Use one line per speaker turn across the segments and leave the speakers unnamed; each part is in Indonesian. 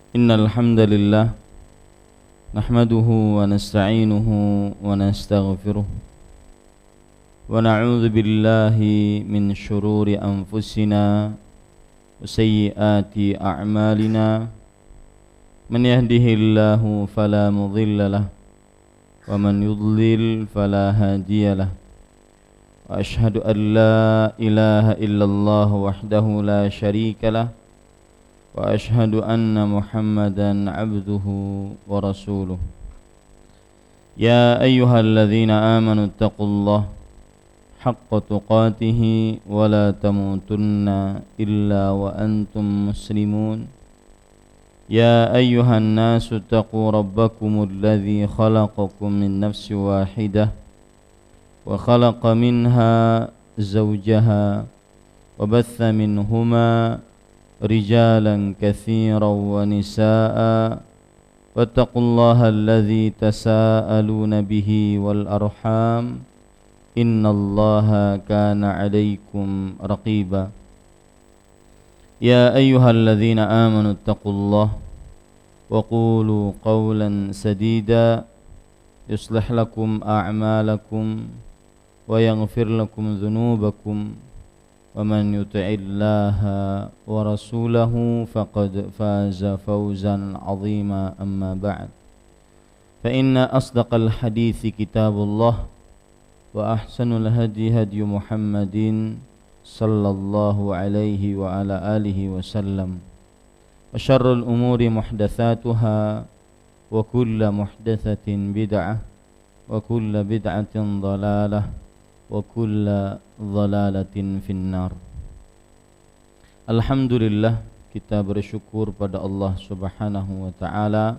Innal hamdalillah nahmaduhu wa nasta'inuhu wa nastaghfiruh wa na'udzu billahi min shururi anfusina wa sayyiati a'malina man yahdihillahu fala mudilla lahu wa man yudlil fala hadiya lahu wa ashhadu an la ilaha illallah wahdahu la syarika lahu wa ashhadu anna Muhammadan abduhu wa rasuluh. Ya ayyuhalladzina amanu taqullaha haqqa tuqatih wa la tamutunna illa wa antum muslimun. Ya ayyuhan nasu taqu rabbakumul ladzi khalaqakum min nafsin wahidah wa khalaqa minha zawjaha wa batha minhuma رجالا كثيرا ونساء واتقوا الله الذي تساءلون به والأرحام إن الله كان عليكم رقيبا يا أيها الذين آمنوا اتقوا الله وقولوا قولا سديدا يصلح لكم أعمالكم ويغفر لكم ذنوبكم ومن يطع الله ورسوله فقد فاز فوزا عظيما أما بعد فإن أصدق الحديث كتاب الله وأحسن الهدي هدي محمد صلى الله عليه وعلى آله وسلم وشر الأمور محدثاتها وكل محدثة بدعة وكل بدعة ضلالة wa kulla dhalalatin finnar. Alhamdulillah, kita bersyukur pada Allah Subhanahu wa taala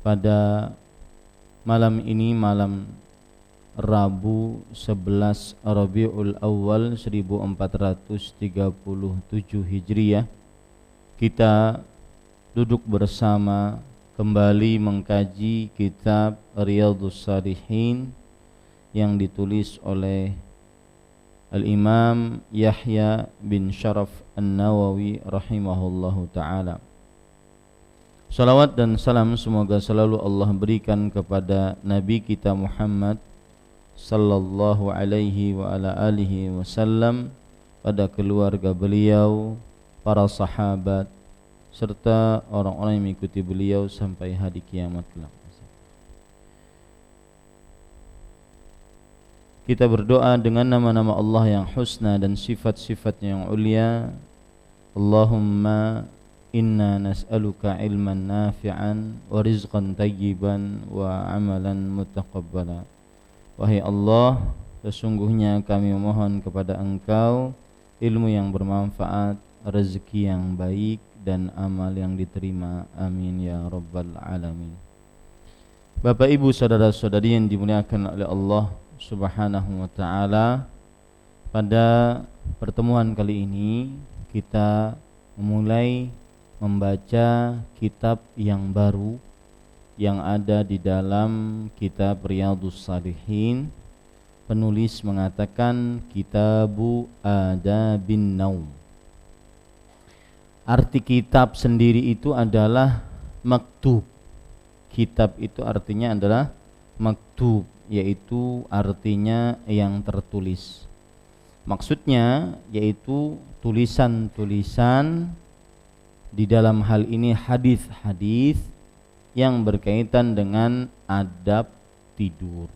pada malam ini, malam Rabu 11 Rabiul Awal 1437 Hijriah, kita duduk bersama kembali mengkaji kitab Riyadhus Shalihin yang ditulis oleh Al-Imam Yahya bin Sharaf An-Nawawi rahimahullahu ta'ala. Salawat dan salam semoga selalu Allah berikan kepada Nabi kita Muhammad sallallahu alaihi wa ala alihi wasallam, pada keluarga beliau, para sahabat, serta orang-orang yang mengikuti beliau sampai hari kiamat kelak. Kita berdoa dengan nama-nama Allah yang husna dan sifat-sifatnya yang ulia. Allahumma inna nas'aluka ilman nafi'an wa rizqan tayyiban wa amalan mutaqabbala. Wahai Allah, sesungguhnya kami memohon kepada Engkau ilmu yang bermanfaat, rezeki yang baik, dan amal yang diterima. Amin ya rabbal alamin. Bapak Ibu saudara-saudari yang dimuliakan oleh Allah Subhanahu wa ta'ala, pada pertemuan kali ini kita memulai membaca kitab yang baru yang ada di dalam kitab Riyadhus Shalihin. Penulis mengatakan Kitabu Adabin Naum. Arti kitab sendiri itu adalah maktub. Kitab itu artinya adalah maktub, yaitu artinya yang tertulis. Maksudnya yaitu tulisan-tulisan, di dalam hal ini hadis-hadis yang berkaitan dengan adab tidur.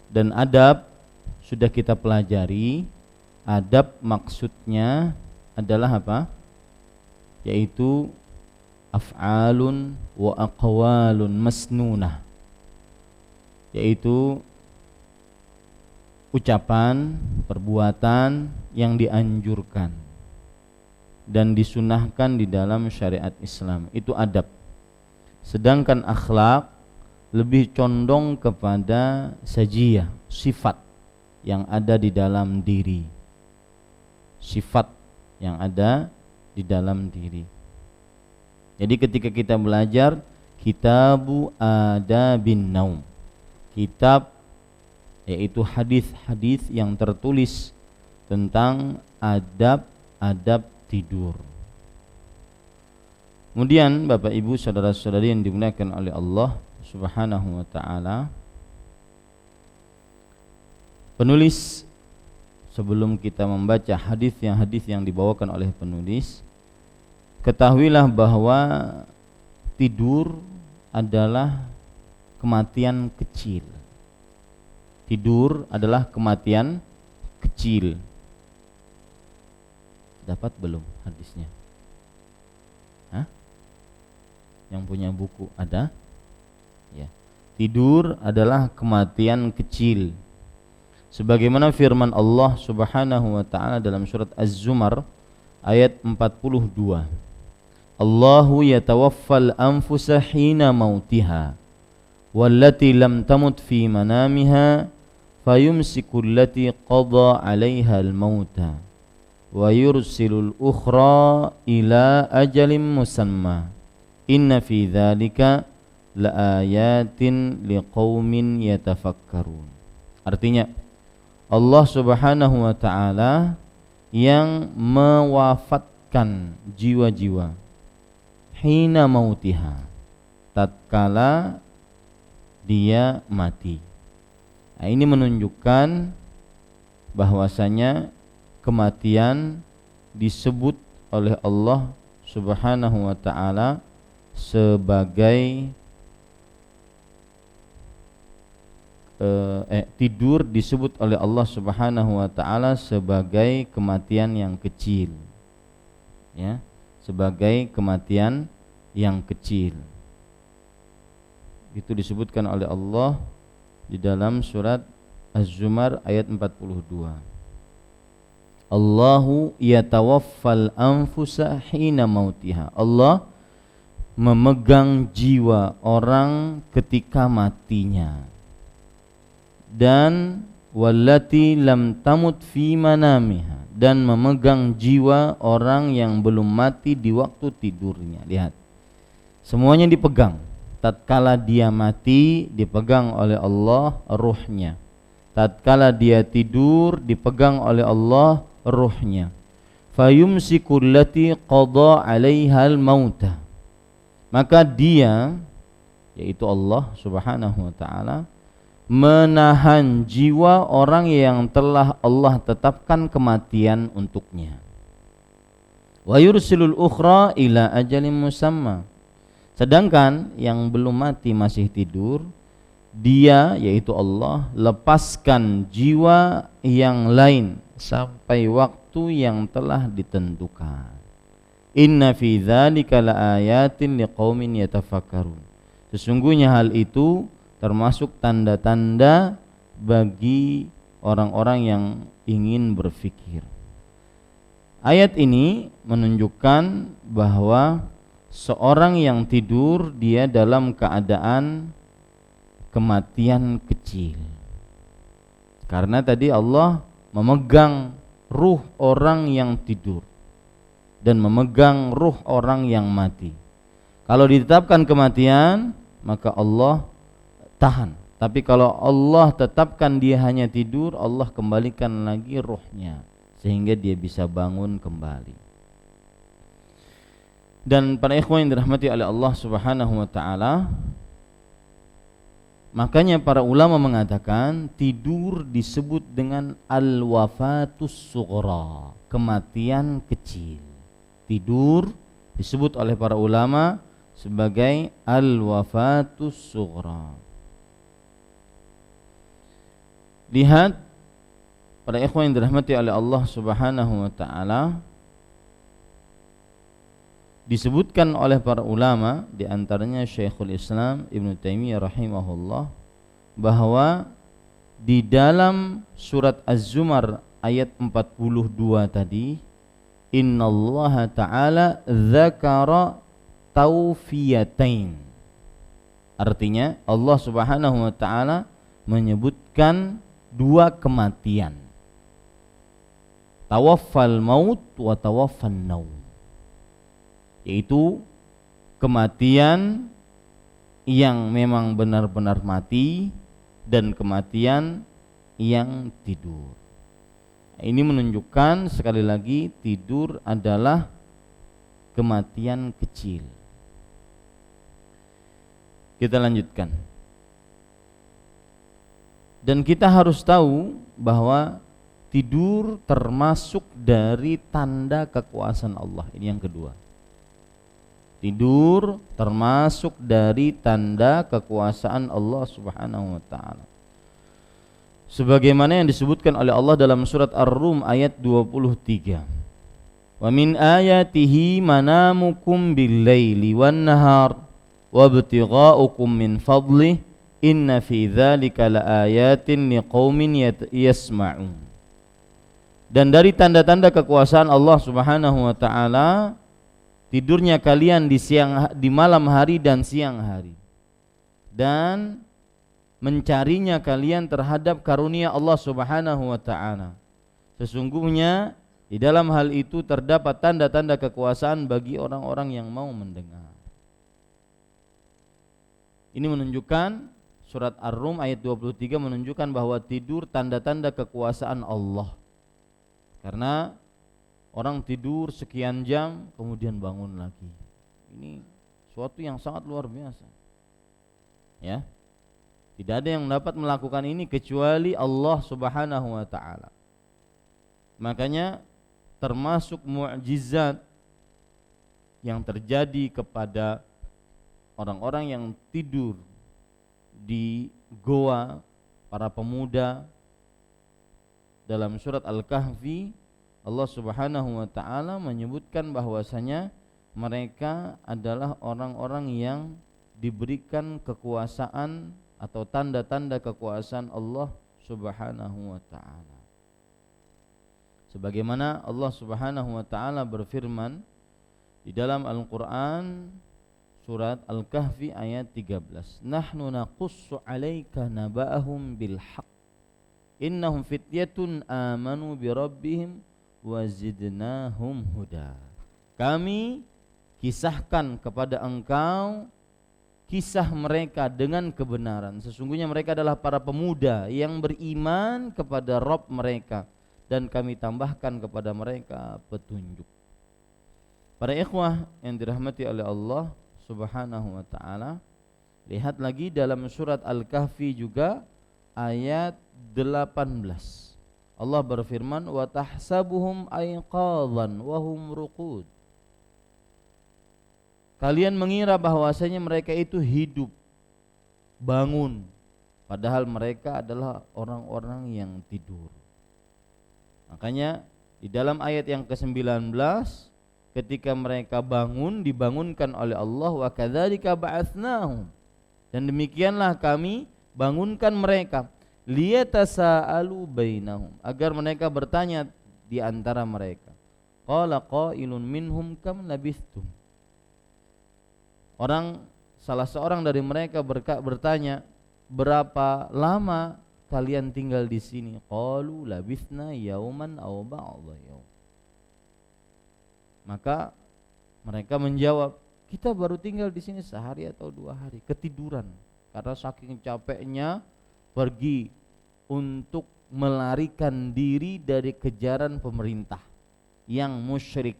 Dan adab sudah kita pelajari. Adab maksudnya adalah apa? Yaitu af'alun wa aqwalun masnunah, yaitu ucapan, perbuatan yang dianjurkan dan disunahkan di dalam syariat Islam. Itu adab. Sedangkan akhlak lebih condong kepada sajiyah, sifat yang ada di dalam diri. Sifat yang ada di dalam diri. Jadi ketika kita belajar Kitabu Adabin Naum, kitab yaitu hadis-hadis yang tertulis tentang adab-adab tidur. Kemudian Bapak Ibu saudara-saudari yang dimuliakan oleh Allah Subhanahu wa taala, penulis sebelum kita membaca hadis yang dibawakan oleh penulis, ketahuilah bahwa tidur adalah kematian kecil. Tidur adalah kematian kecil. Dapat belum hadisnya? Hah? Yang punya buku ada? Ya. Tidur adalah kematian kecil. Sebagaimana firman Allah Subhanahu wa taala dalam surat Az-Zumar ayat 42. Allahu yatawaffal anfusa hina mautiha wallati lam tamut fi manamiha fayumsiku allati qada 'alaiha al-mauta wa yursilul ukhra ila ajalin musamma inna fi dzalika laayatin liqaumin yatafakkarun. Artinya Allah Subhanahu wa taala yang mewafatkan jiwa-jiwa hina mautiha, tatkala dia mati. Nah, ini menunjukkan bahwasanya kematian disebut oleh Allah Subhanahu wa taala sebagai tidur disebut oleh Allah Subhanahu wa taala sebagai kematian yang kecil. Ya, sebagai kematian yang kecil. Itu disebutkan oleh Allah di dalam surat Az-Zumar ayat 42. Allahu yatawaffal anfusa hina mautiha. Allah memegang jiwa orang ketika matinya. Dan wallati lam tamut fi manamiha, dan memegang jiwa orang yang belum mati di waktu tidurnya. Lihat, semuanya dipegang. Tatkala dia mati dipegang oleh Allah ruhnya. Tatkala dia tidur dipegang oleh Allah ruhnya. Fayumsiku allati qada 'alaihal mauta. Maka dia, yaitu Allah Subhanahu wa taala, menahan jiwa orang yang telah Allah tetapkan kematian untuknya. Wa yursilul ukhra ila ajalin musamma. Sedangkan yang belum mati masih tidur, dia, yaitu Allah, lepaskan jiwa yang lain sampai waktu yang telah ditentukan. Inna fi dzalika laayatin liqaumin yatafakkarun. Sesungguhnya hal itu termasuk tanda-tanda bagi orang-orang yang ingin berfikir. Ayat ini menunjukkan bahwa seorang yang tidur dia dalam keadaan kematian kecil. Karena tadi Allah memegang ruh orang yang tidur dan memegang ruh orang yang mati. Kalau ditetapkan kematian, maka Allah tahan. Tapi kalau Allah tetapkan dia hanya tidur, Allah kembalikan lagi ruhnya sehingga dia bisa bangun kembali. Dan para ikhwan yang dirahmati oleh Allah Subhanahu wa taala, makanya para ulama mengatakan tidur disebut dengan al-wafatus sughra, kematian kecil. Tidur disebut oleh para ulama sebagai al-wafatus sughra. Lihat para ikhwan yang dirahmati oleh Allah Subhanahu wa taala, disebutkan oleh para ulama, di antaranya Syekhul Islam Ibnu Taimiyah rahimahullah, bahwa di dalam surat Az-Zumar ayat 42 tadi, innallaha ta'ala dzakara taufiyatain. Artinya Allah Subhanahu wa taala menyebutkan dua kematian, tawaffal maut wa tawaffan naum, yaitu kematian yang memang benar-benar mati dan kematian yang tidur. Ini menunjukkan sekali lagi tidur adalah kematian kecil. Kita lanjutkan. Dan kita harus tahu bahwa tidur termasuk dari tanda kekuasaan Allah. Ini yang kedua. Tidur termasuk dari tanda kekuasaan Allah Subhanahu wa taala. Sebagaimana yang disebutkan oleh Allah dalam surat Ar-Rum ayat 23. Wa min ayatihi manamukum bil-laili wan-nahar wabtigha'ukum min fadlih inna fi dzalika laayatin liqaumin yasma'un. Dan dari tanda-tanda kekuasaan Allah Subhanahu wa taala tidurnya kalian di malam hari dan siang hari, dan mencarinya kalian terhadap karunia Allah Subhanahu wa taala. Sesungguhnya di dalam hal itu terdapat tanda-tanda kekuasaan bagi orang-orang yang mau mendengar. Ini menunjukkan, surat Ar-Rum ayat 23 menunjukkan bahwa tidur tanda-tanda kekuasaan Allah. Karena orang tidur sekian jam kemudian bangun lagi. Ini suatu yang sangat luar biasa. Ya. Tidak ada yang dapat melakukan ini kecuali Allah Subhanahu wa taala. Makanya termasuk mukjizat yang terjadi kepada orang-orang yang tidur di goa para pemuda dalam surat Al-Kahfi, Allah Subhanahu wa taala menyebutkan bahwasanya mereka adalah orang-orang yang diberikan kekuasaan atau tanda-tanda kekuasaan Allah Subhanahu wa taala. Sebagaimana Allah Subhanahu wa taala berfirman di dalam Al-Qur'an surat Al-Kahfi ayat 13. Nahnu naqussu 'alaika naba'ahum bil haqq. Innahum fityatun amanu bi rabbihim wa zidnahum huda. Kami kisahkan kepada engkau kisah mereka dengan kebenaran. Sesungguhnya mereka adalah para pemuda yang beriman kepada Rabb mereka, dan kami tambahkan kepada mereka petunjuk. Para ikhwah yang dirahmati oleh Allah Subhanahu wa taala, lihat lagi dalam surat Al-Kahfi juga ayat 18. Allah berfirman, wa tahsabuhum aiqadhan wa hum ruqud. Kalian mengira bahwasanya mereka itu hidup, bangun, padahal mereka adalah orang-orang yang tidur. Makanya di dalam ayat yang ke-19, ketika mereka bangun, dibangunkan oleh Allah, wa kadzalika ba'atsnahum, dan demikianlah kami bangunkan mereka, liyatasaalu bainahum, agar mereka bertanya di antara mereka. Qala qailun minhum kam labistum. Salah seorang dari mereka bertanya, berapa lama kalian tinggal di sini? Qalu labithna yauman aw ba'dha yaum. Maka mereka menjawab, kita baru tinggal di sini sehari atau 2 hari, ketiduran karena saking capeknya pergi untuk melarikan diri dari kejaran pemerintah yang musyrik,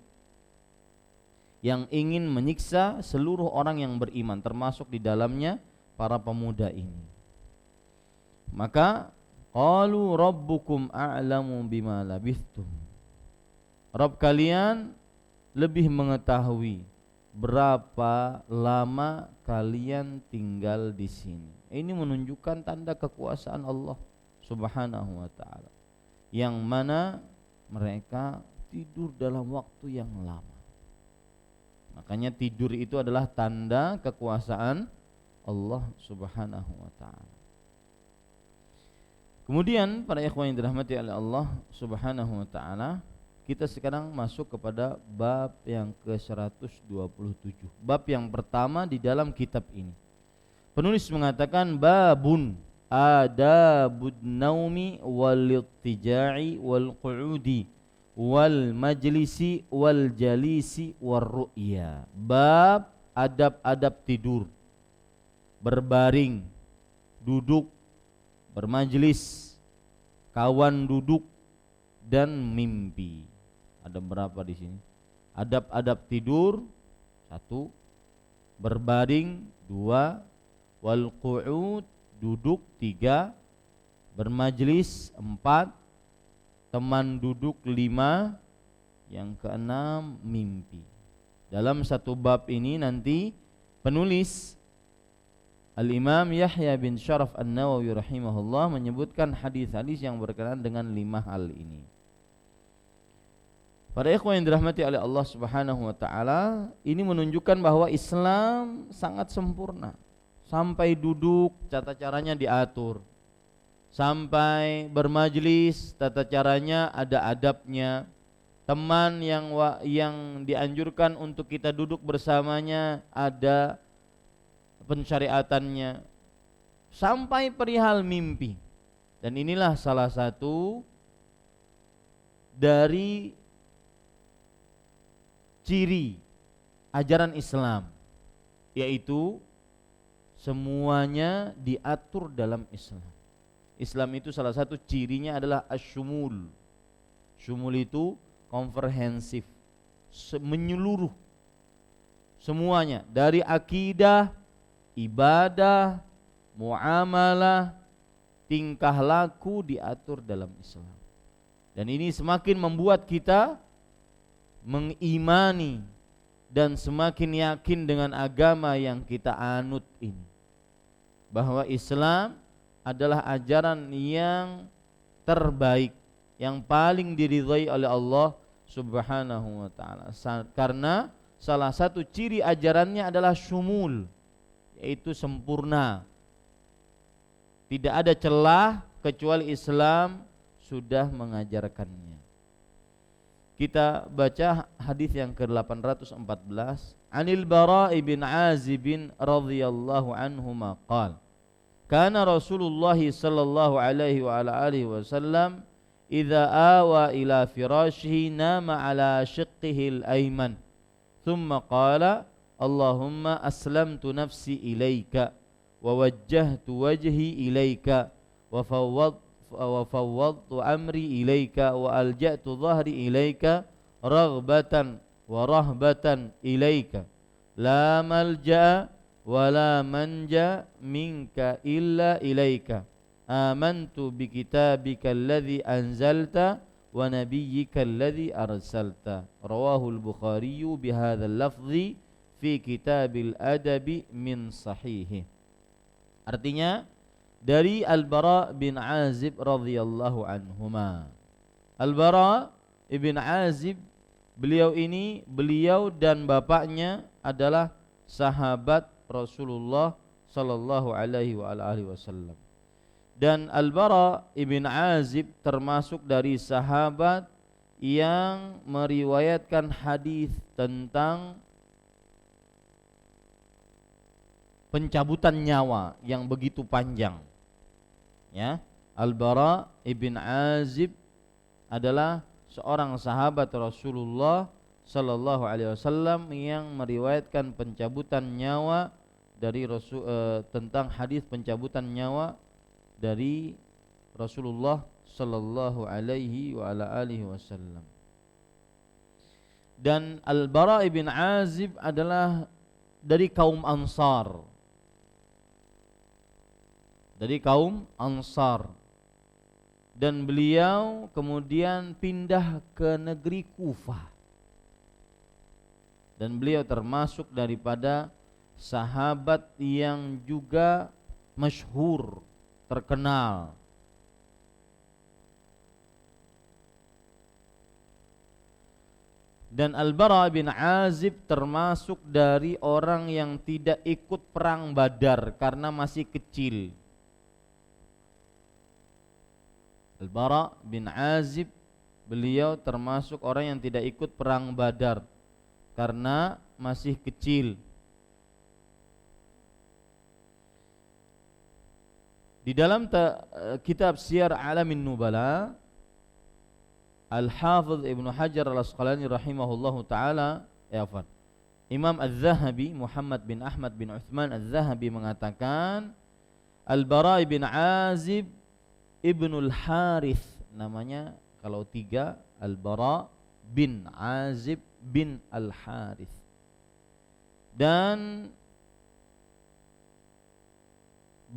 yang ingin menyiksa seluruh orang yang beriman, termasuk di dalamnya para pemuda ini. Maka qalu rabbukum a'lamu bima labithtum. Rabb kalian lebih mengetahui berapa lama kalian tinggal di sini. Ini menunjukkan tanda kekuasaan Allah Subhanahu wa taala, yang mana mereka tidur dalam waktu yang lama. Makanya tidur itu adalah tanda kekuasaan Allah Subhanahu wa taala. Kemudian para ikhwan yang dirahmati oleh Allah Subhanahu wa taala, kita sekarang masuk kepada bab yang ke-127. Bab yang pertama di dalam kitab ini. Penulis mengatakan babun adabud naumi wal ittija'i wal qu'udi wal majlisi wal jalisi war ru'ya. Bab adab-adab tidur, berbaring, duduk, bermajlis, kawan duduk, dan mimpi. Ada berapa di sini? Adab-adab tidur 1, berbaring 2, wal qu'ud duduk 3, bermajlis 4, teman duduk 5, yang keenam mimpi. Dalam satu bab ini nanti penulis Al-Imam Yahya bin Syaraf An-Nawawi rahimahullah menyebutkan hadis-hadis yang berkenaan dengan 5 hal ini. Para ikhwan yang dirahmati oleh Allah Subhanahu wa taala, ini menunjukkan bahwa Islam sangat sempurna. Sampai duduk tata caranya diatur. Sampai bermajlis tata caranya ada adabnya. Teman yang dianjurkan untuk kita duduk bersamanya ada pensyariatannya. Sampai perihal mimpi. Dan inilah salah satu dari ciri ajaran Islam, yaitu semuanya diatur dalam Islam. Islam itu salah satu cirinya adalah asyumul. Syumul itu komprehensif, menyeluruh semuanya, dari akidah, ibadah, muamalah, tingkah laku diatur dalam Islam. Dan ini semakin membuat kita mengimani dan semakin yakin dengan agama yang kita anut ini, bahwa Islam adalah ajaran yang terbaik, yang paling diridhai oleh Allah Subhanahu wa taala. Karena salah satu ciri ajarannya adalah syumul, yaitu sempurna. Tidak ada celah kecuali Islam sudah mengajarkannya. Kita baca hadis yang ke-814. Anil Bara' bin Azib radhiyallahu anhuma qala kana Rasulullah sallallahu alaihi wa ala alihi wasallam idza awa ila firashihi nama ala shiqqihi al-ayman thumma qala Allahumma aslamtu nafsi ilaika wa wajjahtu wajhi ilaika wa fawwadtu amri ilaika wa alja'tu dhahri ilaika raghbatan wa rahbatan ilaika la malja'a wa la manja minka illa ilaika amantu bi kitabika alladhi anzalta wa nabiyyika alladhi arsalta. Rawahu al-Bukhari bi hadzal lafzi fi kitabil adabi min sahihi. Artinya dari Al-Bara' bin Azib radhiyallahu anhuma. Al-Bara' ibn Azib, beliau dan bapaknya adalah sahabat Rasulullah sallallahu alaihi wa alihi wasallam. Dan Al-Bara' ibn Azib termasuk dari sahabat yang meriwayatkan hadis tentang pencabutan nyawa yang begitu panjang. Ya, Al-Bara' ibn Azib adalah seorang sahabat Rasulullah sallallahu alaihi wasallam yang meriwayatkan pencabutan nyawa dari tentang hadis pencabutan nyawa dari Rasulullah sallallahu alaihi wa ala alihi wasallam. Dan Al-Bara' ibn Azib adalah dari kaum Ansar. Dari kaum Ansar. Dan beliau kemudian pindah ke negeri Kufah. Dan beliau termasuk daripada sahabat yang juga masyhur, terkenal. Dan Al-Bara' bin Azib termasuk dari orang yang tidak ikut perang Badar karena masih kecil. Al-Bara' bin Azib, beliau termasuk orang yang tidak ikut perang Badar karena masih kecil. Di dalam kitab Syiar Alamin Nubala, Al-Hafidh Ibnu Hajar Al-Asqalani rahimahullahu taala, Imam Az-Zahabi, Muhammad bin Ahmad bin Uthman Az-Zahabi mengatakan Al-Bara' bin Azib Ibnul Harith, namanya kalau 3 Al-Bara' bin Azib bin Al-Harith. Dan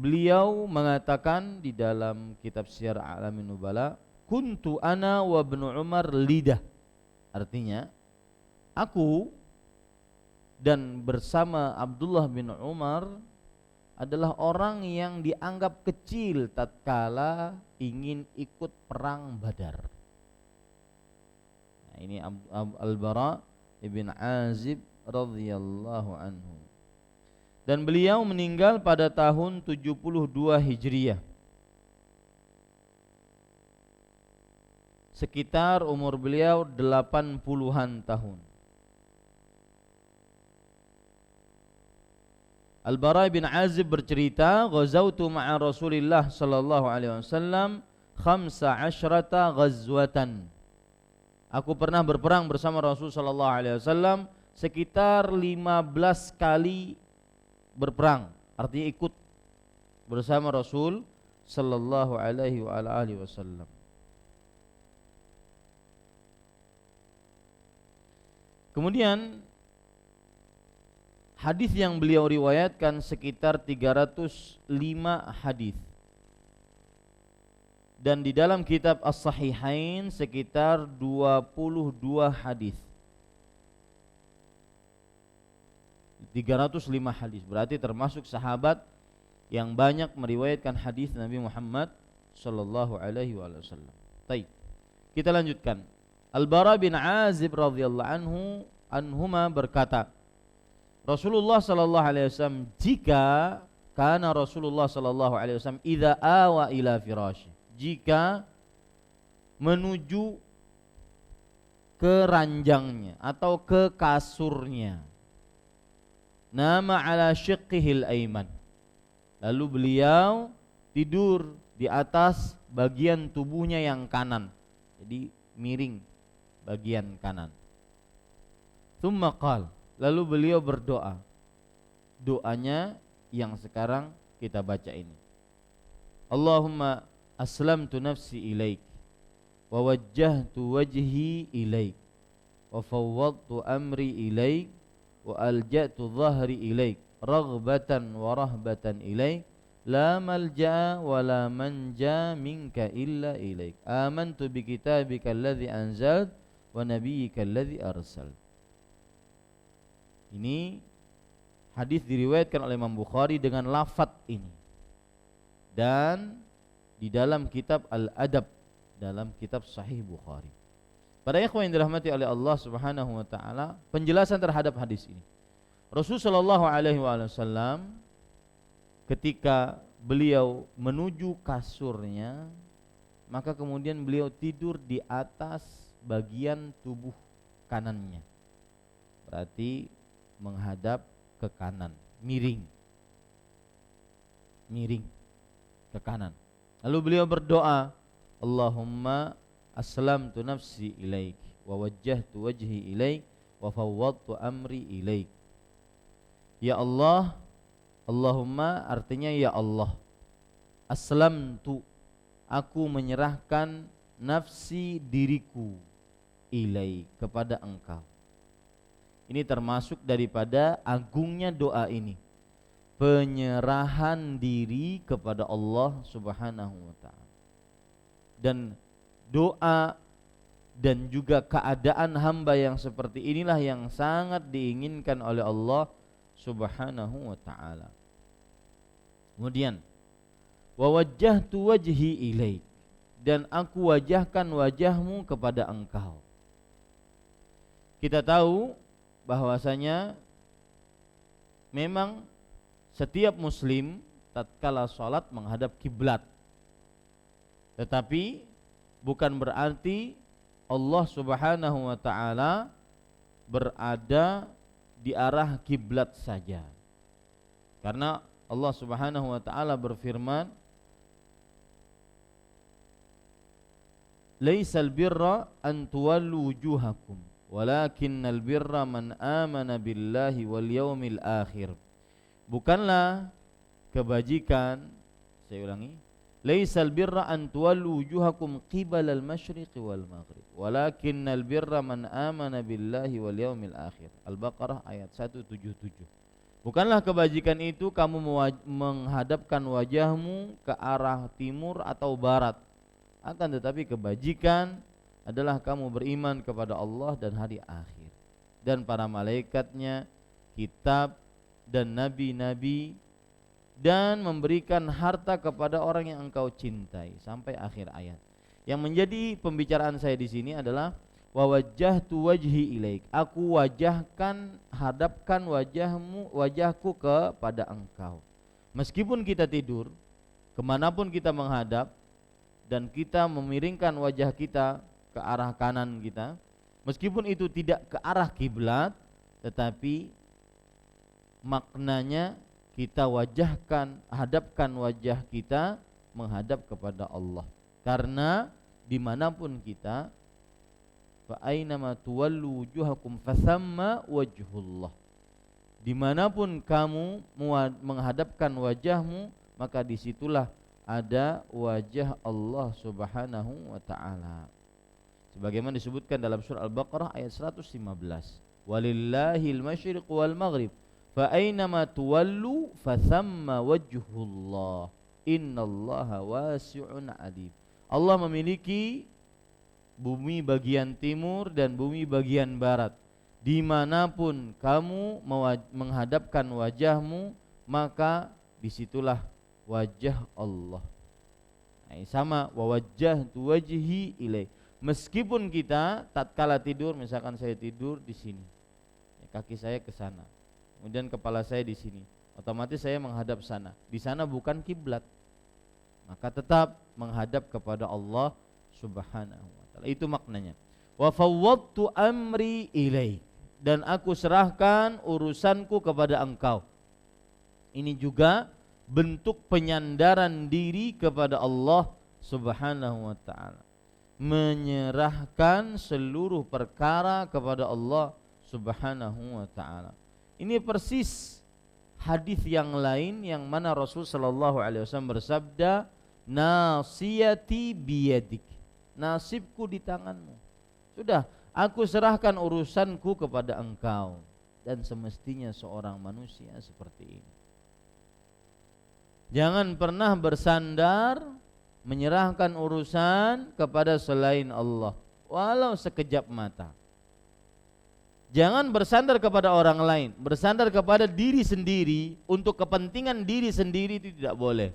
beliau mengatakan di dalam kitab Syiar A'lamin Nubala, kuntu ana wa ibnu Umar lidah. Artinya, aku dan bersama Abdullah bin Umar adalah orang yang dianggap kecil tatkala ingin ikut perang Badar. Nah, ini Al-Bara ibn Azib radhiyallahu anhu. Dan beliau meninggal pada tahun 72 Hijriah. Sekitar umur beliau 80-an tahun. Al-Bara bin Azib bercerita, ghazawtu ma'a Rasulillah sallallahu alaihi wasallam 15 ghazwatan. Aku pernah berperang bersama Rasul sallallahu alaihi wasallam sekitar 15 kali berperang, artinya ikut bersama Rasul sallallahu alaihi wasallam. Kemudian hadis yang beliau riwayatkan sekitar 305 hadis. Dan di dalam kitab As-Sahihain sekitar 22 hadis. 305 hadis, berarti termasuk sahabat yang banyak meriwayatkan hadis Nabi Muhammad sallallahu alaihi wasallam. Baik. Kita lanjutkan. Al-Bara bin Azib radhiyallahu anhuma berkata, Rasulullah sallallahu alaihi wasallam, jika kana Rasulullah sallallahu alaihi wasallam idza awa ila firasy, jika menuju ke ranjangnya atau ke kasurnya, nama ala syiqqihil aiman, lalu beliau tidur di atas bagian tubuhnya yang kanan, jadi miring bagian kanan. Tsumma qala, lalu beliau berdoa, doanya yang sekarang kita baca ini. Allahumma aslamtu nafsi ilaik wa wajjahtu wajhi ilaik wa fawwadtu amri ilaik wa alja'tu dhahri ilaik raghbatan wa rahbatan ilaik la malja'a wa la manja minka illa ilaik amantu bi kitabika alladhi anzalt wa nabiyyika alladhi arsalt. Ini hadis diriwayatkan oleh Imam Bukhari dengan lafaz ini. Dan di dalam kitab Al-Adab, dalam kitab Sahih Bukhari. Para ikhwan yang dirahmati oleh Allah Subhanahu wa taala, penjelasan terhadap hadis ini. Rasul sallallahu alaihi wasallam ketika beliau menuju kasurnya, maka kemudian beliau tidur di atas bagian tubuh kanannya. Berarti menghadap ke kanan, miring ke kanan. Lalu beliau berdoa, Allahumma aslamtu nafsi ilaik wa wajjahtu wajhi ilaik wa fawwadtu amri ilaik. Ya Allah, Allahumma artinya ya Allah, aslamtu, aku menyerahkan nafsi diriku ilaik, kepada engkau. Ini termasuk daripada agungnya doa ini, penyerahan diri kepada Allah Subhanahu wa ta'ala. Dan doa dan juga keadaan hamba yang seperti inilah yang sangat diinginkan oleh Allah Subhanahu wa ta'ala. Kemudian wa wajjahtu wajhi ilaik, dan aku wajahkan wajahmu kepada engkau. Kita tahu bahwasanya memang setiap muslim tatkala salat menghadap kiblat, tetapi bukan berarti Allah Subhanahu wa ta'ala berada di arah kiblat saja. Karena Allah Subhanahu wa ta'ala berfirman, laisal birra an tuwallu wujuhakum walakinnal birra man amana billahi wal yaumil akhir. Bukanlah kebajikan, saya ulangi, laisal birra an tuwallu wujuhakum qibalal masyriqi wal maghrib walakinnal birra man amana billahi wal yaumil akhir. Al-Baqarah ayat 177. Bukanlah kebajikan itu kamu menghadapkan wajahmu ke arah timur atau barat. Akan tetapi kebajikan adalah kamu beriman kepada Allah dan hari akhir, dan para malaikatnya, kitab dan nabi-nabi, dan memberikan harta kepada orang yang engkau cintai, sampai akhir ayat. Yang menjadi pembicaraan saya di sini adalah wa wajjahtu wajhi ilaik. Aku hadapkan wajahku kepada engkau. Meskipun kita tidur, kemanapun kita menghadap, dan kita memiringkan wajah kita ke arah kanan kita, meskipun itu tidak ke arah kiblat, tetapi maknanya kita hadapkan wajah kita menghadap kepada Allah. Karena dimanapun kita, fa ainama tuwallu wujuhakum fathamma wajhullah. Dimanapun kamu menghadapkan wajahmu, maka disitulah ada wajah Allah subhanahu wa ta'ala. Sebagaimana disebutkan dalam surah Al-Baqarah ayat 115, walillahil masyriq wal maghrib fa ainama tuwallu fathamma wajhullah innallaha wasi'un alim. Allah memiliki bumi bagian timur dan bumi bagian barat. Dimanapun kamu menghadapkan wajahmu, maka disitulah wajah Allah. Nah, sama wa wajjahtu wajhi ilaih. Meskipun kita tatkala tidur, misalkan saya tidur di sini, kaki saya ke sana, kemudian kepala saya di sini, otomatis saya menghadap sana. Di sana bukan kiblat, maka tetap menghadap kepada Allah subhanahu wa ta'ala. Itu maknanya. Wa fawwadtu amri ilaik, dan aku serahkan urusanku kepada engkau. Ini juga bentuk penyandaran diri kepada Allah subhanahu wa ta'ala, menyerahkan seluruh perkara kepada Allah subhanahu wa ta'ala. Ini persis hadis yang lain yang mana Rasul sallallahu alaihi wasallam bersabda, nasiyati biyadik, nasibku di tanganmu. Sudah, aku serahkan urusanku kepada engkau. Dan semestinya seorang manusia seperti ini. Jangan pernah bersandar menyerahkan urusan kepada selain Allah, walau sekejap mata. Jangan bersandar kepada orang lain, bersandar kepada diri sendiri untuk kepentingan diri sendiri, itu tidak boleh.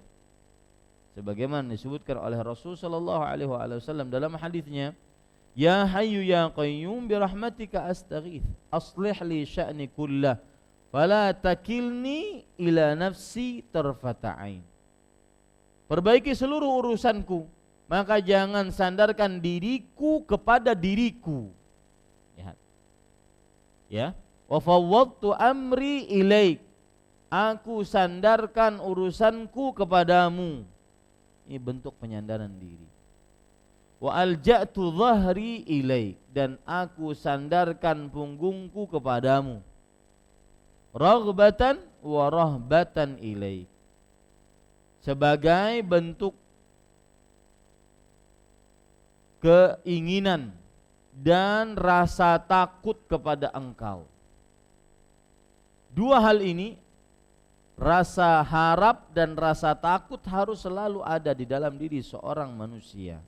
Sebagaimana disebutkan oleh Rasul sallallahu alaihi wasallam dalam hadisnya, ya hayyu ya qayyum birahmatika astaghith aslih li sya'ni kullah fala takilni ila nafsi tarfata ain. Perbaiki seluruh urusanku, maka jangan sandarkan diriku kepada diriku. Ya, wa fawwadtu amri ilaik, aku sandarkan urusanku kepadamu. Ini bentuk penyandaran diri. Wa alja'tu dhahri ilaik, dan aku sandarkan punggungku kepadamu. Raghbatan wa rahbatan ilaik, sebagai bentuk keinginan dan rasa takut kepada engkau. Dua hal ini, rasa harap dan rasa takut, harus selalu ada di dalam diri seorang manusia.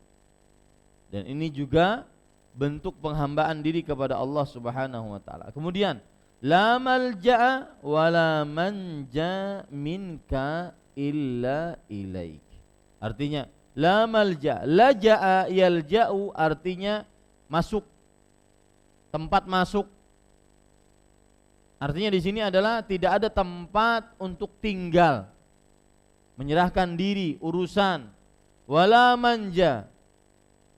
Dan ini juga bentuk penghambaan diri kepada Allah subhanahu wa ta'ala. Kemudian, la malja'a wa la manja minka illa ilaik. Artinya la malja, laja'a yalja'u, artinya masuk, tempat masuk. Artinya di sini adalah tidak ada tempat untuk tinggal, menyerahkan diri, urusan. Wala manja,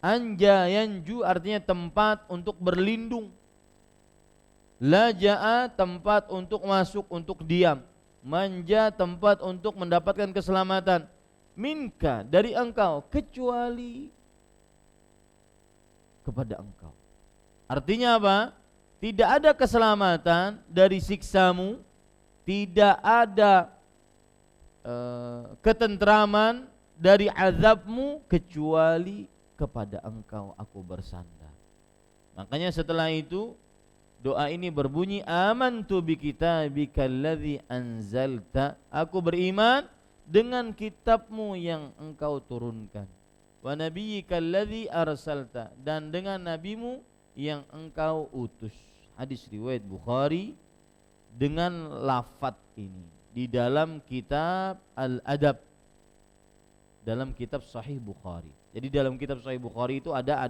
anja yanju, artinya tempat untuk berlindung. Laja'a, tempat untuk masuk, untuk diam. Manja, tempat untuk mendapatkan keselamatan. Minka, dari engkau, kecuali kepada engkau. Artinya apa? Tidak ada keselamatan dari siksamu, tidak ada ketentraman dari azabmu, kecuali kepada engkau aku bersandar. Makanya setelah itu Doa ini berbunyi, amantu bi kitabika alladzi anzalta. Aku beriman dengan kitabmu yang engkau turunkan. Wa nabiyyika alladzi arsalta, dan dengan nabimu yang engkau utus. Hadis riwayat Bukhari dengan lafaz ini di dalam kitab Al-Adab, dalam kitab Sahih Bukhari. Jadi dalam kitab Sahih Bukhari itu ada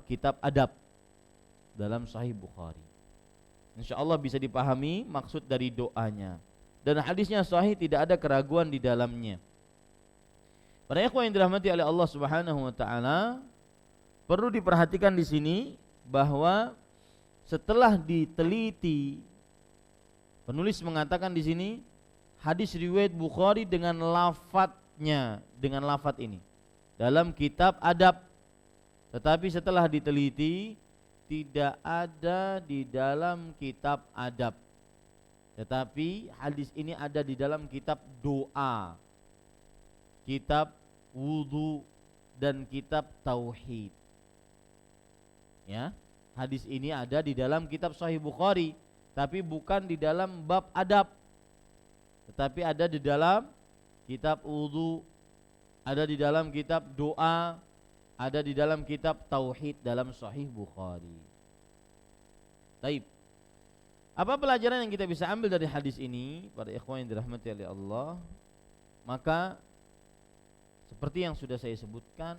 kitab adab dalam Sahih Bukhari. Insyaallah bisa dipahami maksud dari doanya. Dan hadisnya sahih, tidak ada keraguan di dalamnya. Para ikhwan yang dirahmati oleh Allah Subhanahu wa taala, perlu diperhatikan di sini bahwa setelah diteliti, penulis mengatakan di sini hadis riwayat Bukhari dengan lafadznya, dengan lafadz ini dalam kitab adab. Tetapi setelah diteliti tidak ada di dalam kitab adab, tetapi hadis ini ada di dalam kitab doa, kitab wudu, dan kitab tauhid. Ya, hadis ini ada di dalam kitab Sahih Bukhari, tapi bukan di dalam bab adab, tetapi ada di dalam kitab wudu, ada di dalam kitab doa, ada di dalam kitab tauhid dalam Sahih Bukhari. Baik. Apa pelajaran yang kita bisa ambil dari hadis ini, para ikhwan yang dirahmati oleh Allah? Maka seperti yang sudah saya sebutkan,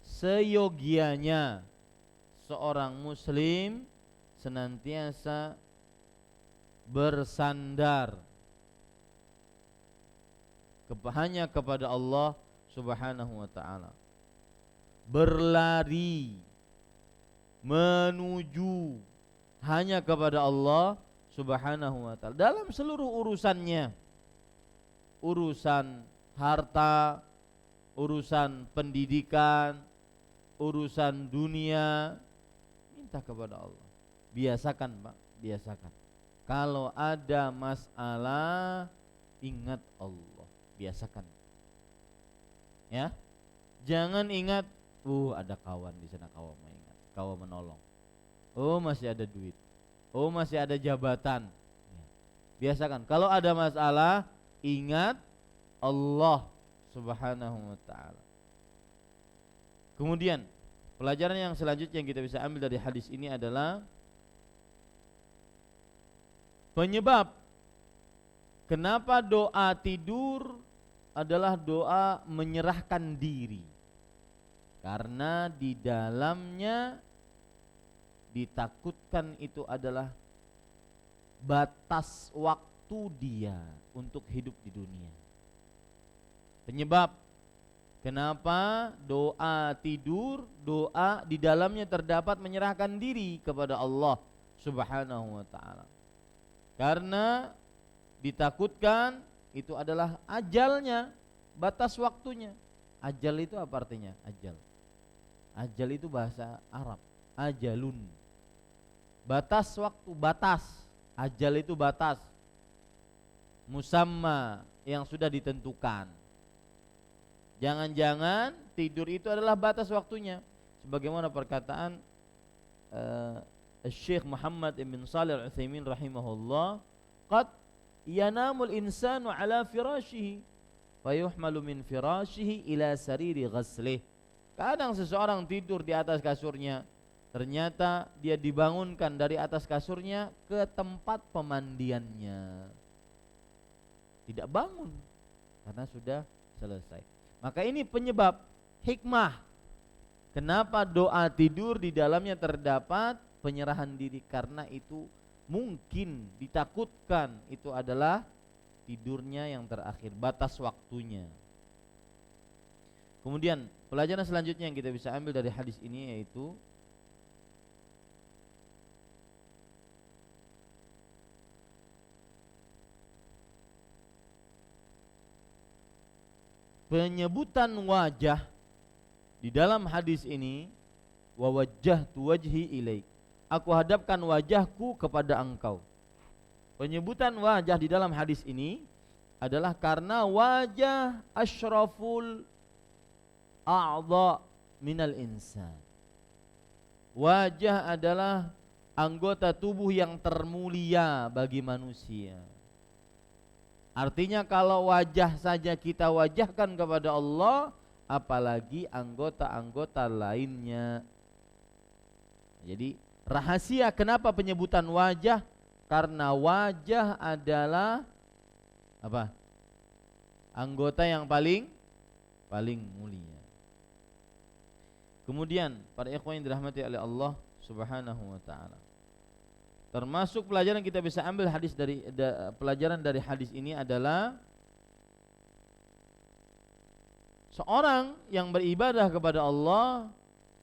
seyogianya seorang muslim senantiasa bersandar hanya kepada Allah Subhanahu wa taala, berlari menuju hanya kepada Allah Subhanahu wa taala dalam seluruh urusannya, urusan harta, urusan pendidikan, urusan dunia, minta kepada Allah. Biasakan Pak, biasakan. Kalau ada masalah, ingat Allah, biasakan. Ya, jangan ingat, ada kawan di sana, kawan mengingat, kawan menolong. Masih ada duit. Masih ada jabatan. Biasakan. Kalau ada masalah, ingat Allah Subhanahu wa taala. Kemudian pelajaran yang selanjutnya yang kita bisa ambil dari hadis ini adalah penyebab kenapa doa tidur adalah doa menyerahkan diri, karena di dalamnya ditakutkan itu adalah batas waktu dia untuk hidup di dunia. Penyebab kenapa doa tidur, doa di dalamnya terdapat menyerahkan diri kepada Allah Subhanahu wa taala. Karena ditakutkan itu adalah ajalnya, batas waktunya. Ajal itu apa artinya? Ajal. Ajal itu bahasa Arab, ajalun. Batas waktu, batas. Ajal itu batas. Musamma, yang sudah ditentukan. Jangan-jangan tidur itu adalah batas waktunya, sebagaimana perkataan Syekh Muhammad ibn Shalih Al-Utsaimin rahimahullah, qad yanamul insanu ala firashihi fayuhmalu min firashihi ila sariri ghaslih. Kadang seseorang tidur di atas kasurnya, ternyata dia dibangunkan dari atas kasurnya ke tempat pemandiannya. Tidak bangun karena sudah selesai. Maka ini penyebab, hikmah kenapa doa tidur di dalamnya terdapat penyerahan diri, karena itu mungkin ditakutkan itu adalah tidurnya yang terakhir, batas waktunya. Kemudian pelajaran selanjutnya yang kita bisa ambil dari hadis ini yaitu penyebutan wajah di dalam hadis ini, wa wajjahtu wajhi ilaik, aku hadapkan wajahku kepada engkau. Penyebutan wajah di dalam hadis ini adalah karena wajah asyraful a'dha minal insan. Wajah adalah anggota tubuh yang termulia bagi manusia. Artinya kalau wajah saja kita wajahkan kepada Allah, apalagi anggota-anggota lainnya. Jadi rahasia kenapa penyebutan wajah? Karena wajah adalah apa? Anggota yang paling mulia. Kemudian para ikhwan yang dirahmati oleh Allah Subhanahu wa taala, termasuk pelajaran kita bisa ambil pelajaran dari hadis ini adalah seorang yang beribadah kepada Allah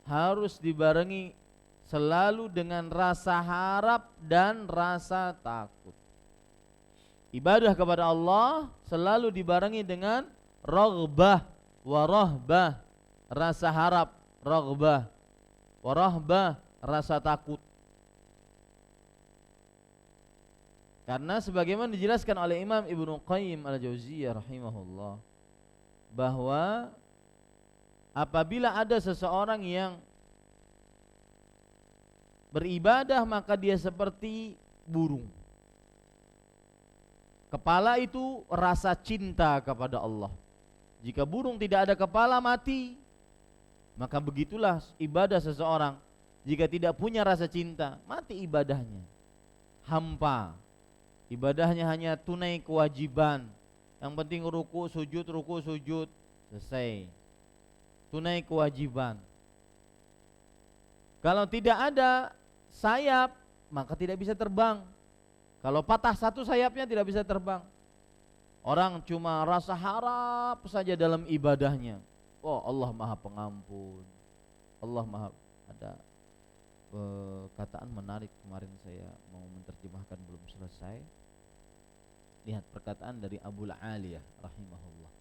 harus dibarengi selalu dengan rasa harap dan rasa takut. Ibadah kepada Allah selalu dibarengi dengan raghbah wa rahbah, rasa harap, raghbah wa rahbah, rasa takut. Karena sebagaimana dijelaskan oleh Imam Ibnu Qayyim al-Jauziyah rahimahullah, bahwa apabila ada seseorang yang beribadah maka dia seperti burung. Kepala itu rasa cinta kepada Allah. Jika burung tidak ada kepala mati, maka begitulah ibadah seseorang. Jika tidak punya rasa cinta, mati ibadahnya, hampa. Ibadahnya hanya tunai kewajiban. Yang penting ruku sujud, selesai. Tunai kewajiban. Kalau tidak ada sayap, maka tidak bisa terbang. Kalau patah satu sayapnya tidak bisa terbang. Orang cuma rasa harap saja dalam ibadahnya. Oh, Allah Maha Pengampun. Allah Maha. Ada perkataan menarik kemarin saya mau menerjemahkan belum selesai. Lihat perkataan dari Abu Aliyah rahimahullah,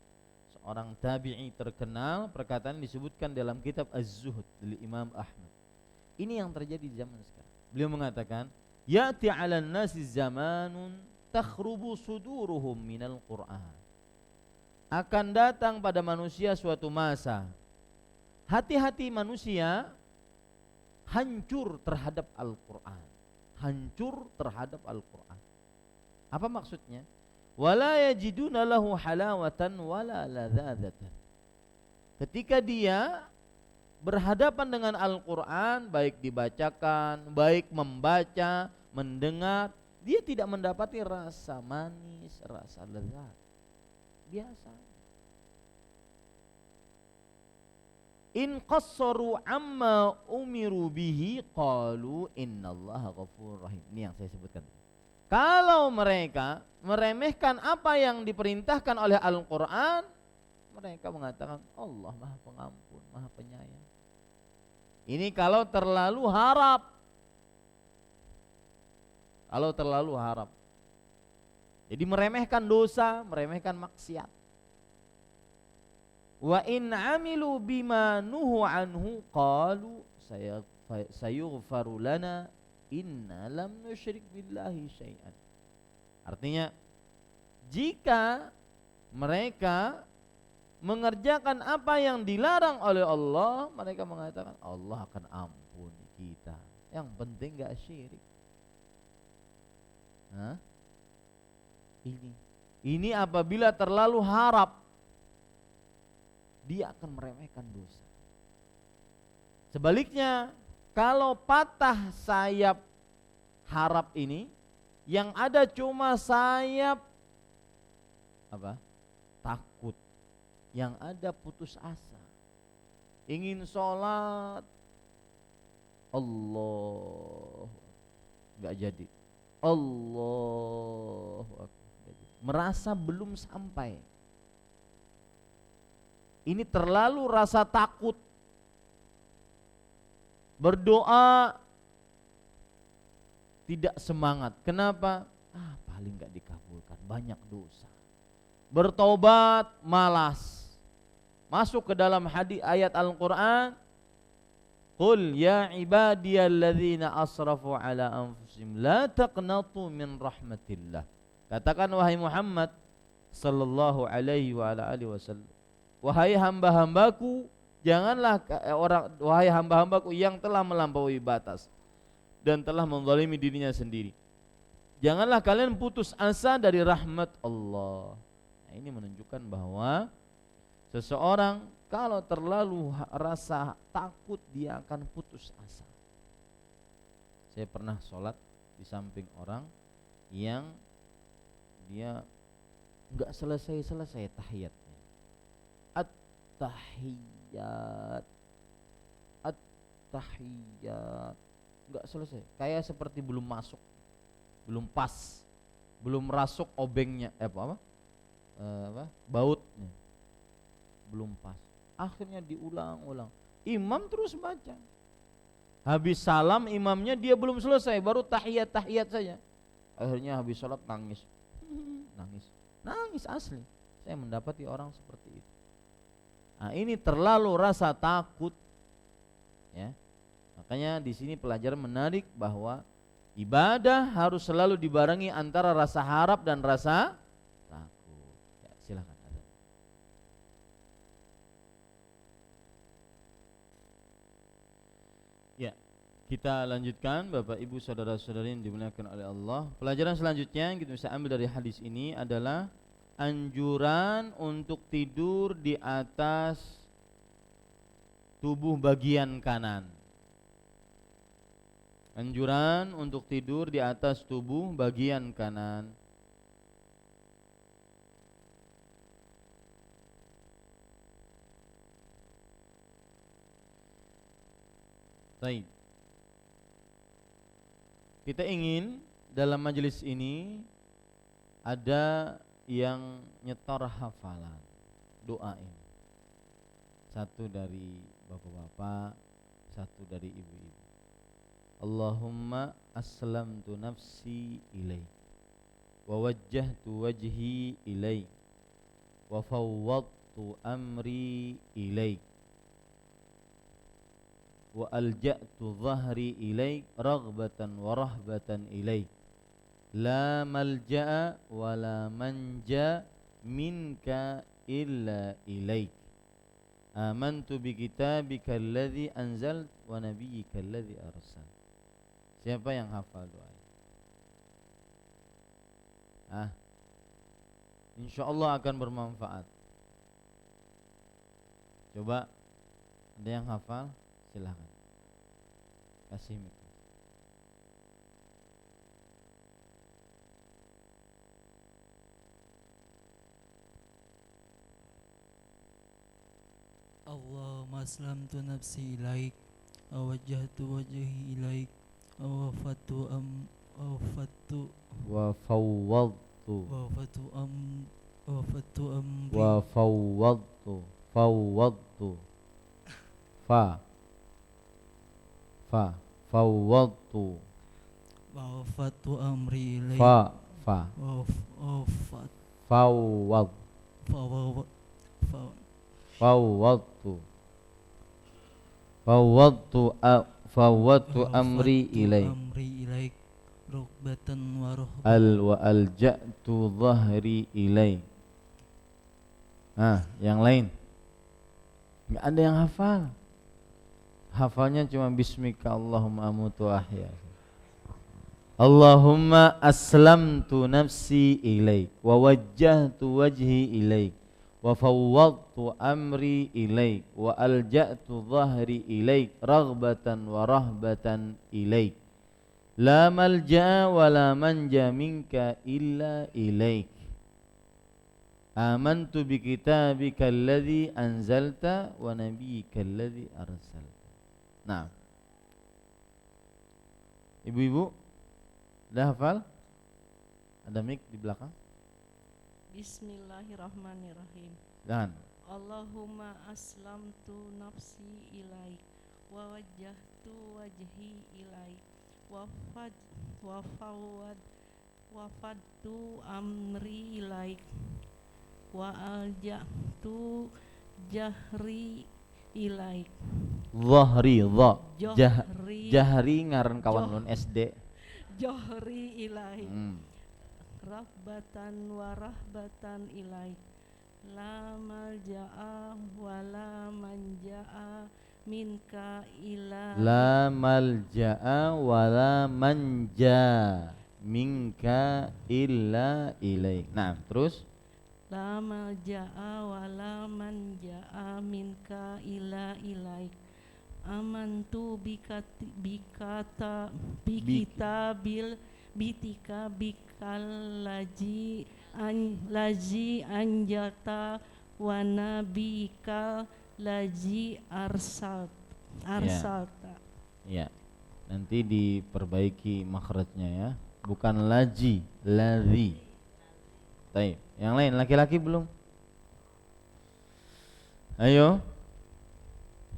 seorang tabi'i terkenal. Perkataan disebutkan dalam kitab Az-Zuhd dari Imam Ahmad. Ini yang terjadi di zaman sekarang. Beliau mengatakan, ya'ti 'alan nasi zamanun takhrubu suduruhum minal Qur'an. Akan datang pada manusia suatu masa hati-hati manusia hancur terhadap Al-Qur'an. Hancur terhadap Al-Qur'an. Apa maksudnya? Wala yajiduna lahu halawatan wala ladzadzatan. Ketika dia berhadapan dengan Al-Qur'an, baik dibacakan, baik membaca, mendengar, dia tidak mendapati rasa manis, rasa lezat. Biasa. In qassaru amma umiru bihi qalu innallaha ghafurur rahim. Ini yang saya sebutkan. Kalau mereka meremehkan apa yang diperintahkan oleh Al-Qur'an, mereka mengatakan Allah Maha Pengampun, Maha Penyayang. Ini kalau terlalu harap. Kalau terlalu harap. Jadi meremehkan dosa, meremehkan maksiat. Wa in amilu bima nuhu anhu qalu sayughfaru lana inna lam nusyrik billahi syai'an. Artinya, jika mereka mengerjakan apa yang dilarang oleh Allah, mereka mengatakan Allah akan ampuni kita. Yang penting enggak syirik. Ini apabila terlalu harap, dia akan meremehkan dosa. Sebaliknya, kalau patah sayap harap ini, yang ada cuma sayap apa? Takut. Yang ada putus asa. Ingin sholat, Allah, enggak jadi. Allah, merasa belum sampai. Ini terlalu rasa takut. Berdoa tidak semangat. Kenapa? Paling enggak dikabulkan, banyak dosa. Bertobat malas. Masuk ke dalam ayat Al-Qur'an, qul ya ibadiyalladzina asrafu ala anfusihim la taqnatu min rahmatillah. Katakan wahai Muhammad sallallahu alaihi wa ala alihi wasallam, wahai hamba-hambaku, janganlah wahai hamba-hambaku yang telah melampaui batas, dan telah menzalimi dirinya sendiri. Janganlah kalian putus asa dari rahmat Allah. Nah, ini menunjukkan bahwa seseorang kalau terlalu rasa takut dia akan putus asa. Saya pernah sholat di samping orang yang dia enggak selesai tahiyatnya. At-tahiyat enggak selesai. Kayak seperti belum masuk, belum pas, belum rasuk obengnya, bautnya, belum pas. Akhirnya diulang-ulang. Imam terus baca. Habis salam imamnya dia belum selesai, baru tahiyat saja. Akhirnya habis sholat nangis asli. Saya mendapati orang seperti itu. Nah, ini terlalu rasa takut, ya. Makanya di sini pelajaran menarik bahwa ibadah harus selalu dibarengi antara rasa harap dan rasa takut. Ya, silakan. Ya, kita lanjutkan Bapak Ibu saudara-saudari yang dimuliakan oleh Allah. Pelajaran selanjutnya yang kita bisa ambil dari hadis ini adalah anjuran untuk tidur di atas tubuh bagian kanan. Anjuran untuk tidur di atas tubuh bagian kanan. Baik. Kita ingin dalam majelis ini ada yang nyetor hafalan doa ini. Satu dari bapak-bapak, satu dari ibu-ibu. Allahumma aslamtu nafsi ilaik wa wajjahtu wajhi ilaik wa fawwadtu amri ilaik wa alja'tu dhahri ilaik raghbatan wa rahbatan ilaik la malja'a wa la manja minka illa ilaik amantu bi kitabika alladhi anzalt wa nabiyyika alladhi arsal. Siapa yang hafal doa ini? Insyaallah akan bermanfaat. Coba ada yang hafal? Silakan. Kasih mikrofon.
Allahumma aslamtu nafsi ilaik wa wajjahtu wajhi ilaik wa fawwadtu amri ilaik
Fawwadtu amri ilaik
rughbatan wa rahbatan
wa alja'tu dhahri ilaik. Yang lain enggak ada yang hafal. Hafalnya cuma bismika Allahumma amutu ahya. Allahumma aslamtu nafsi ilaik wa wajjahtu wajhi ilaik wa fawwadtu amri ilaik wa alja'tu dhahri ilaik raghbatan wa rahbatan ilaik la malja'a wa la manja minka illa ilaik amantu bi kitabika alladhi anzalta wa nabiyyika alladhi arsalta. Nah, ibu-ibu udah hafal? Ada mic di belakang?
Bismillahirrahmanirrahim.
Dan
Allahumma aslamtu nafsi ilaik wa wajjahtu wajhi ilaik wa fadtu amri ilaik wa alja'tu jahri ilaik.
Jahri ngaran kawan nun SD.
Johri ilaik. Rahbatan wa rahbatan ilaik la malja'a wa la manja'a minka ila
La malja'a wa la manja minka illa ilaik. Nah, terus
la malja'a wa la manja'a minka ila ilaik. Amantu bikitabil bitika bikal laji anjata wa nabika laji arsalta.
ya, nanti diperbaiki makhrajnya ya. Bukan laji, ladzi. Baik, yang lain laki-laki belum? Ayo.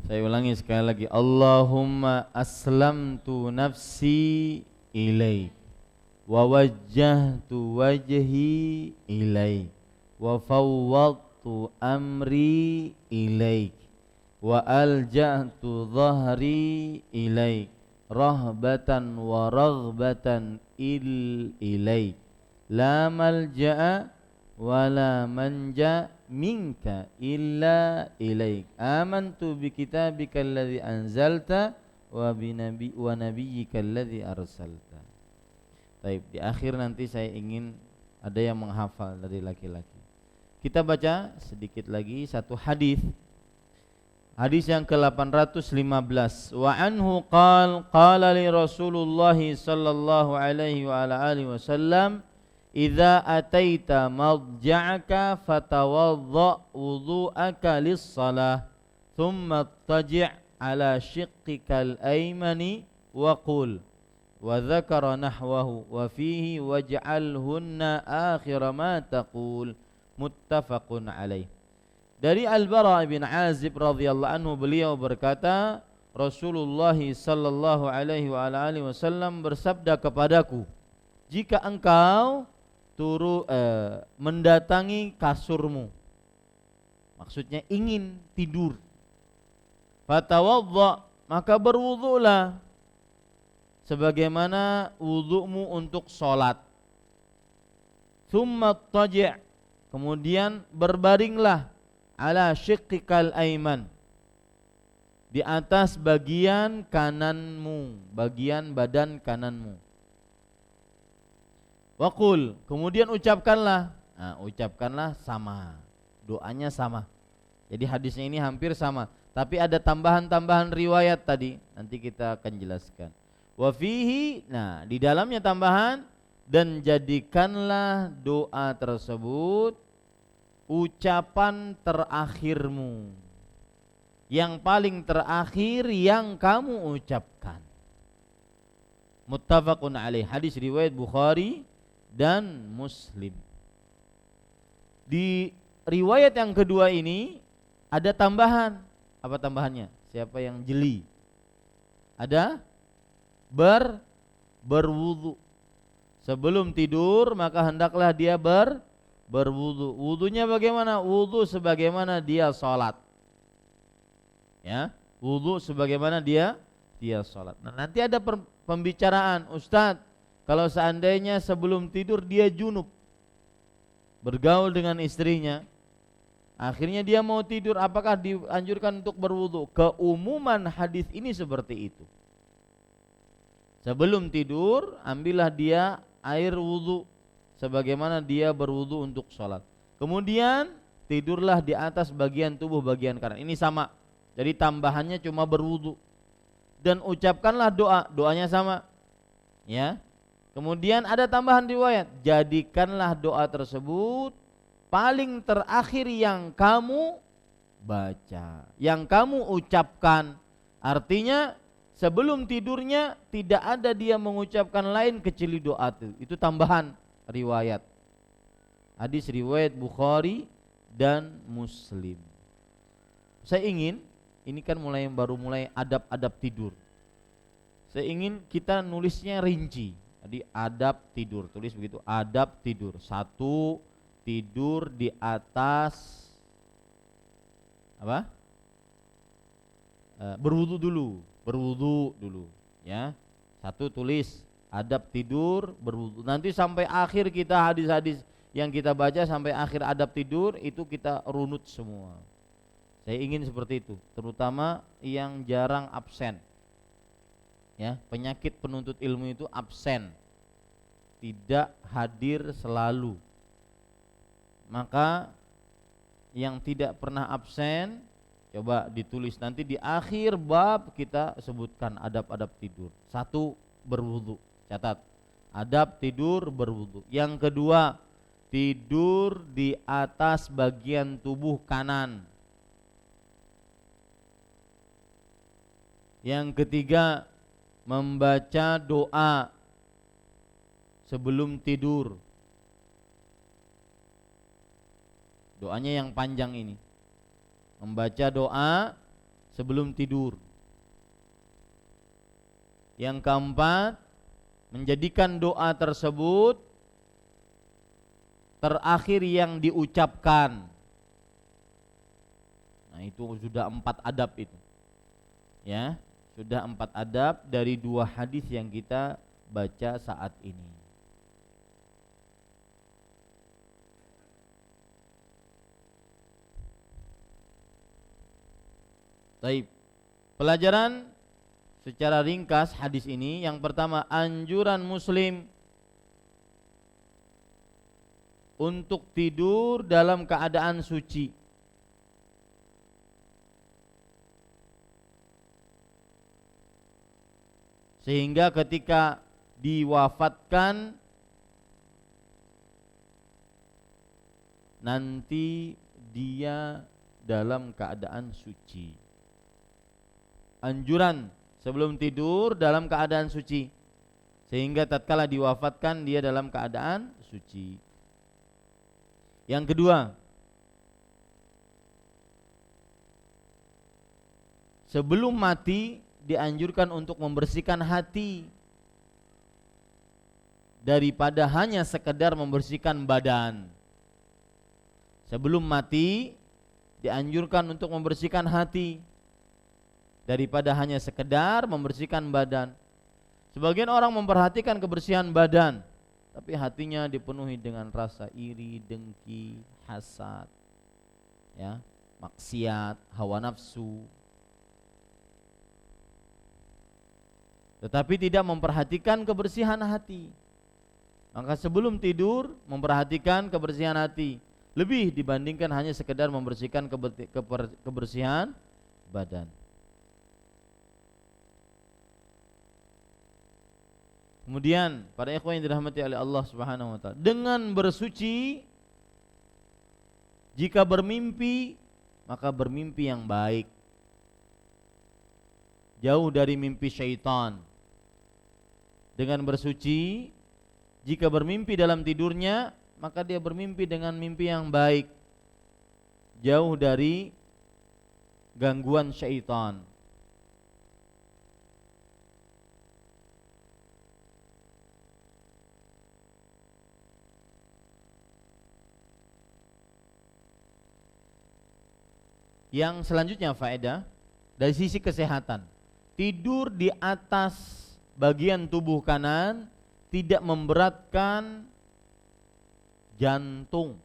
Saya ulangi sekali lagi. Allahumma aslamtu nafsi ilaik wa wajjahtu wajhi ilaik wa fawwadtu amri ilaik wa alja'tu dhahri ilaik rahbatan wa raghbatan ilaik la malja'a wa la manja minka illa ilaik amantu bi kitabika alladhi anzalta wa nabiyyika alladhi arsalta. Baik, di akhir nanti saya ingin ada yang menghafal dari laki-laki. Kita baca sedikit lagi satu hadis. Hadis yang ke-815. Wa anhu qala li Rasulullah sallallahu alaihi wa ala alihi wasallam idza ataita madja'aka fatawadda wudu'aka lis-shalah thumma taji' ala shiqqikal aymani wa qul wa dzakara nahwahu wa fihi waj'alhunna akhira ma taqul muttafaqun alaih. Dari Al-Bara bin Azib radhiyallahu anhu beliau berkata Rasulullah sallallahu alaihi wa alihi wasallam bersabda kepadaku, jika engkau mendatangi kasurmu, maksudnya ingin tidur, fatawadda, maka berwudulah sebagaimana wudu'mu untuk sholat. Tsumma taji', kemudian berbaringlah ala syiqqikal aiman, di atas bagian kananmu, bagian badan kananmu. Waqul, kemudian ucapkanlah. Nah, ucapkanlah sama, doanya sama. Jadi hadisnya ini hampir sama, tapi ada tambahan-tambahan riwayat tadi, nanti kita akan jelaskan. Wa fihi, nah di dalamnya tambahan, dan jadikanlah doa tersebut ucapan terakhirmu, yang paling terakhir yang kamu ucapkan. Muttafaqun alaih, hadis riwayat Bukhari dan Muslim. Di riwayat yang kedua ini ada tambahan. Apa tambahannya? Siapa yang jeli? Ada berwudu. Sebelum tidur maka hendaklah dia berwudu. Wudunya bagaimana? Wudu sebagaimana dia salat. Ya, wudu sebagaimana dia salat. Nah, nanti ada pembicaraan, Ustadz, kalau seandainya sebelum tidur dia junub, bergaul dengan istrinya, akhirnya dia mau tidur, apakah dianjurkan untuk berwudu? Keumuman hadis ini seperti itu. Sebelum tidur, ambillah dia air wudu sebagaimana dia berwudu untuk sholat. Kemudian tidurlah di atas bagian tubuh bagian kanan. Ini sama. Jadi tambahannya cuma berwudu. Dan ucapkanlah doanya sama. Ya. Kemudian ada tambahan riwayat, jadikanlah doa tersebut paling terakhir yang kamu baca, yang kamu ucapkan. Artinya sebelum tidurnya tidak ada dia mengucapkan lain kecuali doa itu tambahan riwayat. Hadis riwayat Bukhari dan Muslim. Saya ingin, ini kan baru mulai adab-adab tidur. Saya ingin kita nulisnya rinci. Jadi adab tidur, tulis begitu, adab tidur. 1, tidur di atas apa? Berwudu dulu, ya. 1 tulis adab tidur berwudu. Nanti sampai akhir kita hadis-hadis yang kita baca sampai akhir adab tidur itu kita runut semua. Saya ingin seperti itu, terutama yang jarang absen. Ya, penyakit penuntut ilmu itu absen, tidak hadir selalu. Maka yang tidak pernah absen, coba ditulis nanti di akhir bab kita sebutkan adab-adab tidur. 1, berwudu. Catat, adab tidur berwudu. Yang kedua, tidur di atas bagian tubuh kanan. Yang ketiga, membaca doa sebelum tidur. Doanya yang panjang ini. Membaca doa sebelum tidur. Yang keempat, menjadikan doa tersebut terakhir yang diucapkan. Nah, itu sudah 4 adab itu. Ya, sudah 4 adab dari 2 hadis yang kita baca saat ini. Baik. Pelajaran secara ringkas hadis ini, yang pertama, anjuran muslim untuk tidur dalam keadaan suci. Sehingga ketika diwafatkan nanti dia dalam keadaan suci. Anjuran sebelum tidur dalam keadaan suci, sehingga tatkala diwafatkan dia dalam keadaan suci. Yang kedua, sebelum mati dianjurkan untuk membersihkan hati daripada hanya sekedar membersihkan badan. Sebelum mati dianjurkan untuk membersihkan hati daripada hanya sekedar membersihkan badan. Sebagian orang memperhatikan kebersihan badan, tapi hatinya dipenuhi dengan rasa iri, dengki, hasad, ya, maksiat, hawa nafsu. Tetapi tidak memperhatikan kebersihan hati. Maka sebelum tidur memperhatikan kebersihan hati lebih dibandingkan hanya sekedar membersihkan kebersihan badan. Kemudian para ikhwan yang dirahmati oleh Allah Subhanahu wa taala, dengan bersuci jika bermimpi maka bermimpi yang baik, jauh dari mimpi syaitan. Dengan bersuci jika bermimpi dalam tidurnya maka dia bermimpi dengan mimpi yang baik, jauh dari gangguan syaitan. Yang selanjutnya faedah dari sisi kesehatan, tidur di atas bagian tubuh kanan tidak memberatkan jantung,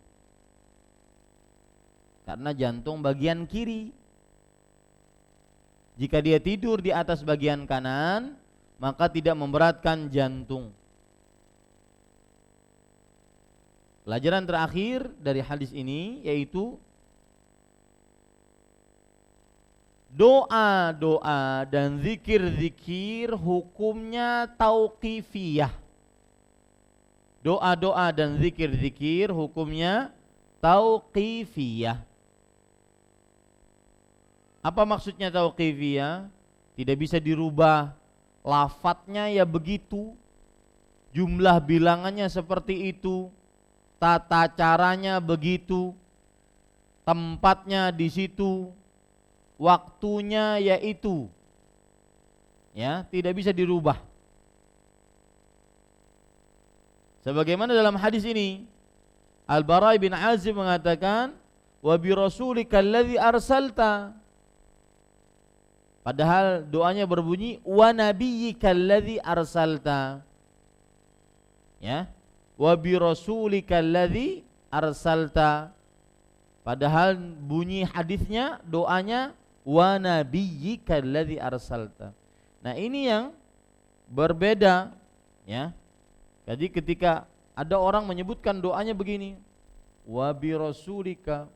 karena jantung bagian kiri. Jika dia tidur di atas bagian kanan maka tidak memberatkan jantung. Pelajaran terakhir dari hadis ini yaitu doa-doa dan zikir-zikir hukumnya tauqifiyah. Doa-doa dan zikir-zikir hukumnya tauqifiyah. Apa maksudnya tauqifiyah? Tidak bisa dirubah. Lafadznya ya begitu, jumlah bilangannya seperti itu, tata caranya begitu, tempatnya di situ, waktunya yaitu, ya, tidak bisa dirubah. Sebagaimana dalam hadis ini Al-Bara bin Azib mengatakan, wa bi rasulika alladzi arsalta, padahal doanya berbunyi wa nabiyyika alladzi arsalta, ya, wa bi rasulika alladzi arsalta, Padahal bunyi hadisnya, doanya wa nabiyyikal ladzi arsalta. Nah, ini yang berbeda ya. Jadi ketika ada orang menyebutkan doanya begini, wa bi rasulika,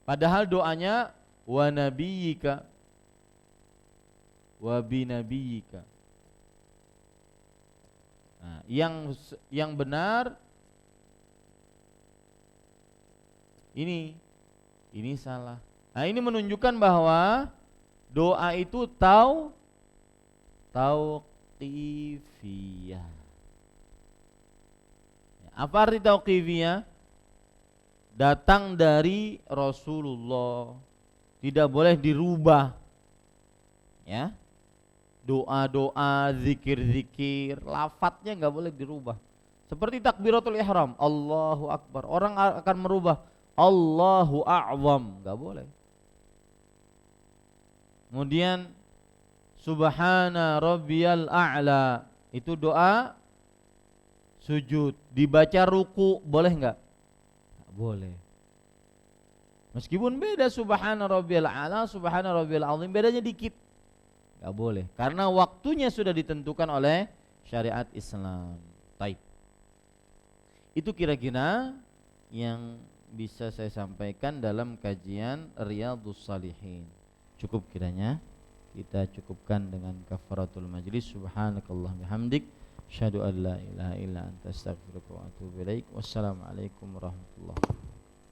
padahal doanya wa nabiyyika wa bi nabiyyika. Nah, yang benar ini salah. Nah, ini menunjukkan bahwa doa itu tauqifiyah. Apa arti tauqifiyah? Datang dari Rasulullah, tidak boleh dirubah. Ya. Doa-doa, zikir-zikir, lafadznya enggak boleh dirubah. Seperti takbiratul ihram, Allahu akbar. Orang akan merubah Allahu a'zam, enggak boleh. Kemudian subhana rabbiyal a'la, itu doa sujud. Dibaca ruku boleh enggak? Enggak boleh. Meskipun beda subhana rabbiyal a'la, subhana rabbiyal azim, bedanya dikit. Enggak boleh, karena waktunya sudah ditentukan oleh syariat Islam. Baik. Itu kira-kira yang bisa saya sampaikan dalam kajian Riyadhus Shalihin. Cukup kiranya kita cukupkan dengan kafaratul majlis. Subhanakallah bihamdik, asyhadu an la ilaha illa anta, astaghfiruka wa atubu ilaik. Wassalamualaikum warahmatullahi wabarakatuh.